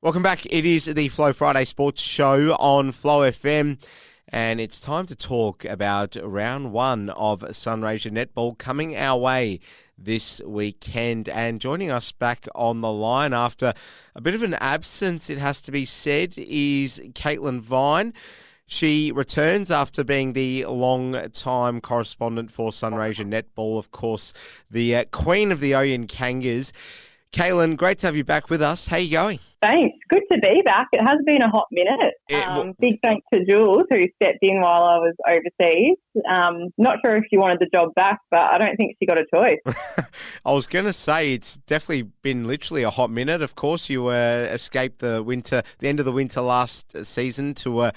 Welcome back. It is the Flow Friday Sports Show on Flow FM, and it's time to talk about round one of Sunraysia Netball coming our way this weekend. And joining us back on the line after a bit of an absence, it has to be said, is Caitlin Vine. She returns after being the long-time correspondent for Sunraysia Netball, of course, the queen of the Ouyen Kangas. Caitlin, great to have you back with us. How are you going? Thanks. Good to be back. It has been a hot minute. Big thanks to Jules, who stepped in while I was overseas. Not sure if she wanted the job back, but I don't think she got a choice. I was going to say it's definitely been literally a hot minute. Of course, you escaped the end of the winter last season to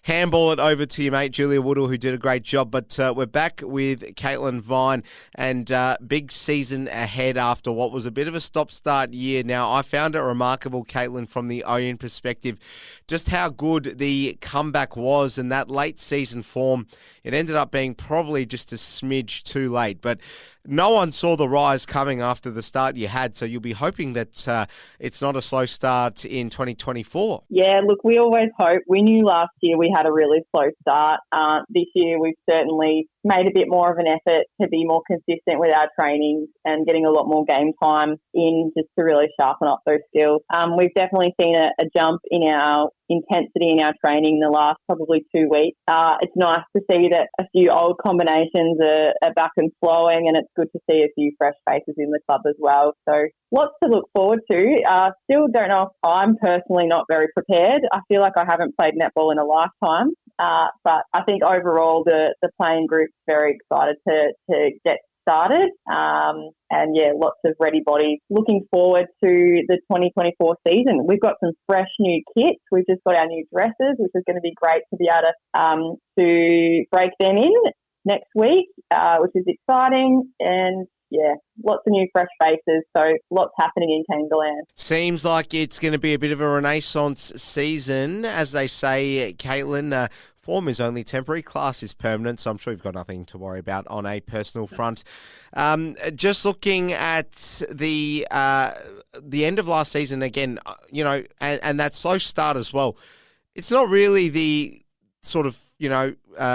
handball it over to your mate Julia Woodall, who did a great job. But we're back with Caitlin Vine, and big season ahead after what was a bit of a stop-start year. Now, I found it remarkable, Caitlin, from the Ouyen perspective, just how good the comeback was, and that late season form. It ended up being probably just a smidge too late, but no one saw the rise coming after the start you had, so you'll be hoping that it's not a slow start in 2024. Yeah, look, we always hope. We knew last year we had a really slow start. This year we've certainly made a bit more of an effort to be more consistent with our trainings and getting a lot more game time in just to really sharpen up those skills. We've definitely seen a jump in our intensity in our training in the last probably 2 weeks. It's nice to see that a few old combinations are back and flowing, and it's good to see a few fresh faces in the club as well. So lots to look forward to. Still don't know if I'm personally not very prepared. I feel like I haven't played netball in a lifetime. But I think overall the playing group's very excited to get started. And yeah, lots of ready bodies. Looking forward to the 2024 season. We've got some fresh new kits. We've just got our new dresses, which is going to be great to be able to break them in next week, which is exciting. And yeah, lots of new fresh faces, so lots happening in Kangaland. Seems like it's going to be a bit of a renaissance season. As they say, Caitlin, form is only temporary, class is permanent, so I'm sure you've got nothing to worry about on a personal front. Just looking at the end of last season again, and that slow start as well, it's not really the sort of,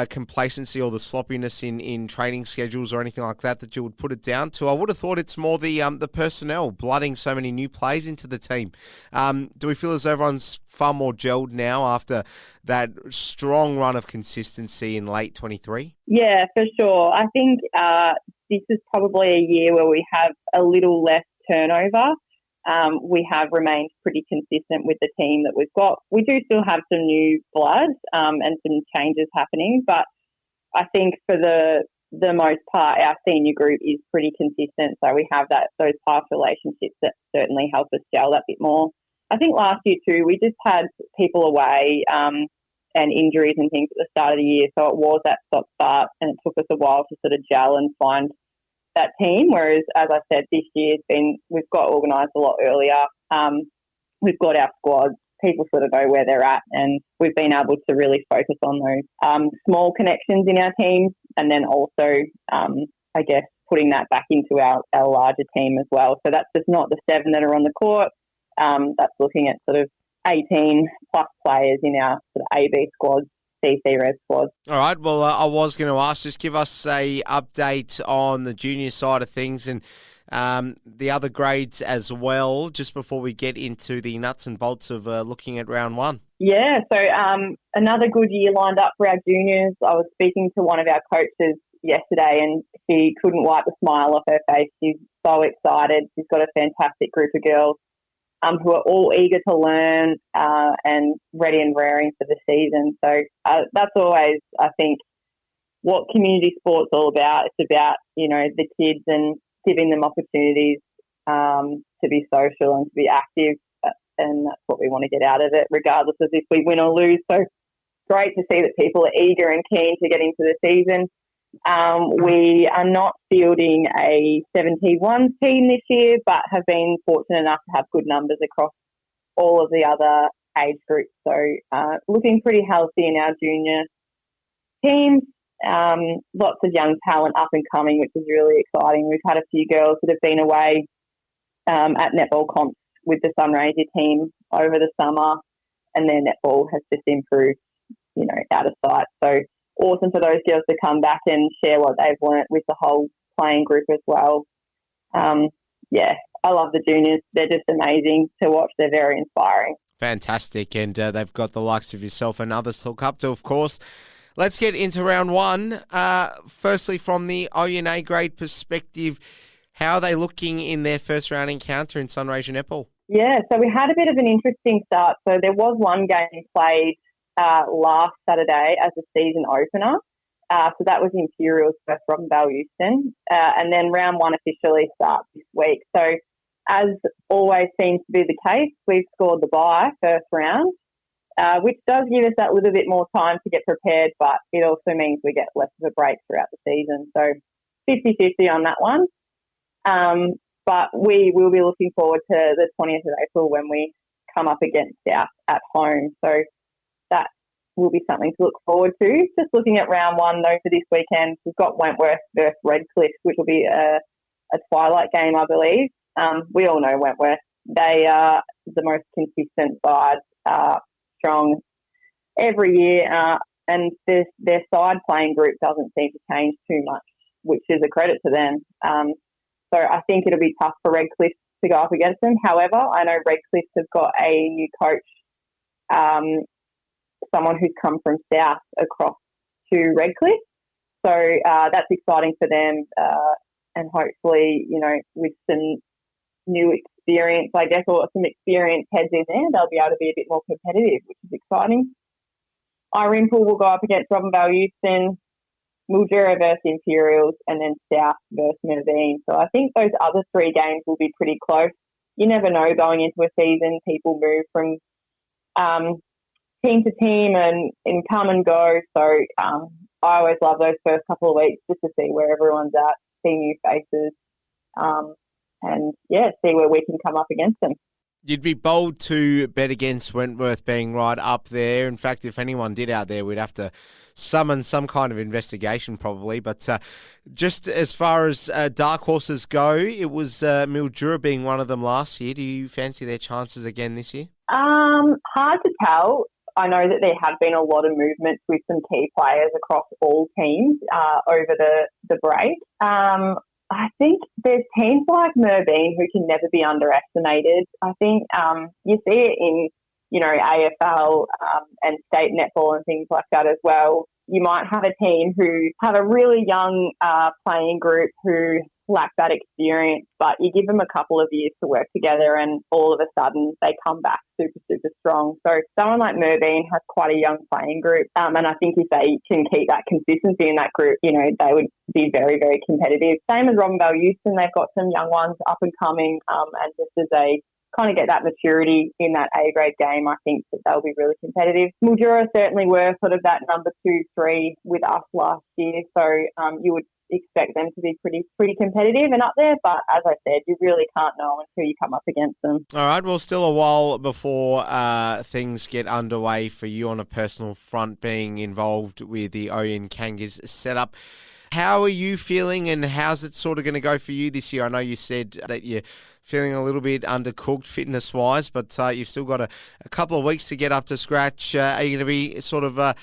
complacency or the sloppiness in training schedules or anything like that you would put it down to. I would have thought it's more the personnel blooding so many new players into the team. Do we feel as though everyone's far more gelled now after that strong run of consistency in late 23? Yeah, for sure. I think this is probably a year where we have a little less turnover. We have remained pretty consistent with the team that we've got. We do still have some new blood and some changes happening, but I think for the most part, our senior group is pretty consistent. So we have those past relationships that certainly help us gel that bit more. I think last year too, we just had people away and injuries and things at the start of the year, so it was that stop-start, and it took us a while to sort of gel and find that team, whereas, as I said, this year's we've got organised a lot earlier. We've got our squads. People sort of know where they're at, and we've been able to really focus on those small connections in our team, and then also, I guess, putting that back into our larger team as well. So that's just not the 7 that are on the court. That's looking at sort of 18 plus players in our sort of AB squads. CC Red squad. All right. Well, I was going to ask, just give us a update on the junior side of things and the other grades as well, just before we get into the nuts and bolts of looking at round one. Yeah. So another good year lined up for our juniors. I was speaking to one of our coaches yesterday, and she couldn't wipe the smile off her face. She's so excited. She's got a fantastic group of girls who are all eager to learn and ready and raring for the season. So that's always, I think, what community sport's all about. It's about, the kids and giving them opportunities to be social and to be active, and that's what we want to get out of it, regardless of if we win or lose. So great to see that people are eager and keen to get into the season. We are not fielding a 71 team this year, but have been fortunate enough to have good numbers across all of the other age groups. So looking pretty healthy in our junior teams. Lots of young talent up and coming, which is really exciting. We've had a few girls that have been away at netball comps with the Sunraysia team over the summer, and their netball has just improved, out of sight. So awesome for those girls to come back and share what they've learnt with the whole playing group as well. I love the juniors. They're just amazing to watch. They're very inspiring. Fantastic. And they've got the likes of yourself and others to look up to, of course. Let's get into round one. Firstly, from the Ouyen A grade perspective, how are they looking in their first round encounter in Sunraysia Netball? Yeah, so we had a bit of an interesting start. So there was one game played last Saturday as a season opener. So that was Imperial's first Robinvale Houston. And then round one officially starts this week. So as always seems to be the case, we've scored the bye first round, which does give us that little bit more time to get prepared, but it also means we get less of a break throughout the season. So 50-50 on that one. But we will be looking forward to the 20th of April when we come up against South at home. So that will be something to look forward to. Just looking at round one, though, for this weekend, we've got Wentworth versus Redcliffe, which will be a twilight game, I believe. We all know Wentworth. They are the most consistent side, strong every year, and their side playing group doesn't seem to change too much, which is a credit to them. So I think it'll be tough for Redcliffe to go up against them. However, I know Redcliffe have got a new coach, someone who's come from South across to Redcliffe. So that's exciting for them, and hopefully, with some new experience, I guess, or some experienced heads in there, they'll be able to be a bit more competitive, which is exciting. Irimpool will go up against Robinvale Houston, Mildura versus Imperials, and then South versus Mervyn. So I think those other three games will be pretty close. You never know going into a season. People move from team to team and come and go. So I always love those first couple of weeks just to see where everyone's at, see new faces, and see where we can come up against them. You'd be bold to bet against Wentworth being right up there. In fact, if anyone did out there, we'd have to summon some kind of investigation probably. But just as far as dark horses go, it was Mildura being one of them last year. Do you fancy their chances again this year? Hard to tell. I know that there have been a lot of movements with some key players across all teams over the break. I think there's teams like Mervyn who can never be underestimated. I think you see it in, AFL and state netball and things like that as well. You might have a team who have a really young playing group who lack that experience, but you give them a couple of years to work together and all of a sudden they come back super, super strong. So someone like Mervyn has quite a young playing group, and I think if they can keep that consistency in that group, they would be very, very competitive. Same as Robinvale Houston, they've got some young ones up and coming, and just as they kind of get that maturity in that A-grade game, I think that they'll be really competitive. Mildura certainly were sort of that number 2-3 with us last year, so you would expect them to be pretty competitive and up there, but as I said, you really can't know until you come up against them. All right, well, still a while before things get underway for you on a personal front, being involved with the Ouyen Kangas setup. How are you feeling, and how's it sort of going to go for you this year? I know you said that you're feeling a little bit undercooked fitness-wise, but you've still got a couple of weeks to get up to scratch. Are you going to be sort of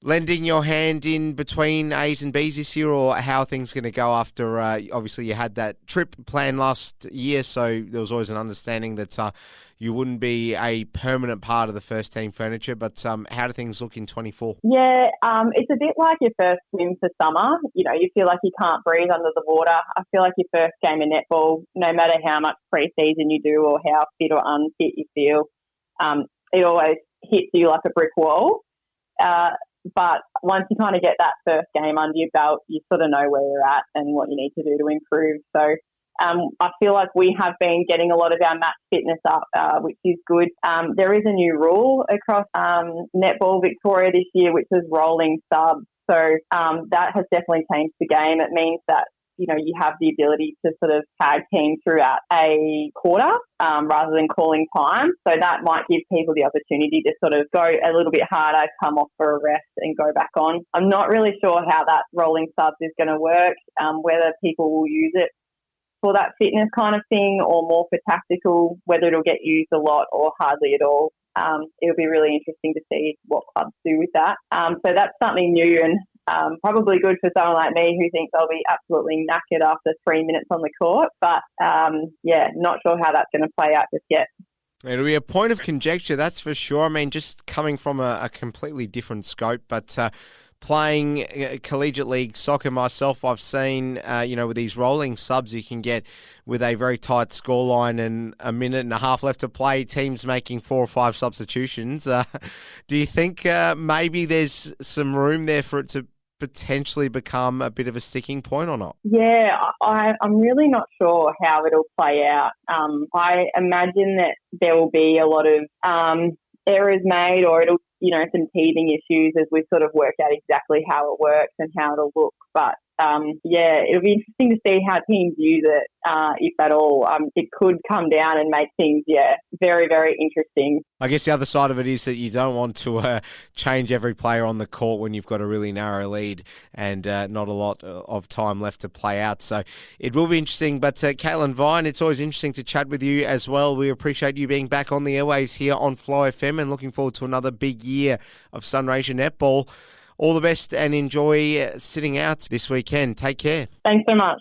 lending your hand in between A's and B's this year, or how are things going to go after, obviously you had that trip planned last year, so there was always an understanding that you wouldn't be a permanent part of the first team furniture, but how do things look in 24? Yeah, it's a bit like your first swim for summer. You feel like you can't breathe under the water. I feel like your first game of netball, no matter how much pre-season you do or how fit or unfit you feel, it always hits you like a brick wall. But once you kind of get that first game under your belt, you sort of know where you're at and what you need to do to improve. So I feel like we have been getting a lot of our match fitness up, which is good. There is a new rule across Netball Victoria this year, which is rolling subs. So that has definitely changed the game. It means that you have the ability to sort of tag team throughout a quarter rather than calling time. So that might give people the opportunity to sort of go a little bit harder, come off for a rest and go back on. I'm not really sure how that rolling subs is going to work, whether people will use it for that fitness kind of thing or more for tactical, whether it'll get used a lot or hardly at all. It'll be really interesting to see what clubs do with that. So that's something new and probably good for someone like me who thinks I'll be absolutely knackered after 3 minutes on the court. But, not sure how that's going to play out just yet. It'll be a point of conjecture, that's for sure. I mean, just coming from a completely different scope, but playing collegiate league soccer myself, I've seen, with these rolling subs you can get with a very tight scoreline and a minute and a half left to play, teams making 4 or 5 substitutions. Do you think maybe there's some room there for it to potentially become a bit of a sticking point or not? Yeah, I'm really not sure how it'll play out. I imagine that there will be a lot of errors made, or it'll, some teething issues as we sort of work out exactly how it works and how it'll look. But it'll be interesting to see how teams use it, if at all. It could come down and make things, very, very interesting. I guess the other side of it is that you don't want to change every player on the court when you've got a really narrow lead and not a lot of time left to play out. So it will be interesting. But Caitlin Vine, it's always interesting to chat with you as well. We appreciate you being back on the airwaves here on Fly FM and looking forward to another big year of Sunraysia Netball. All the best and enjoy sitting out this weekend. Take care. Thanks so much.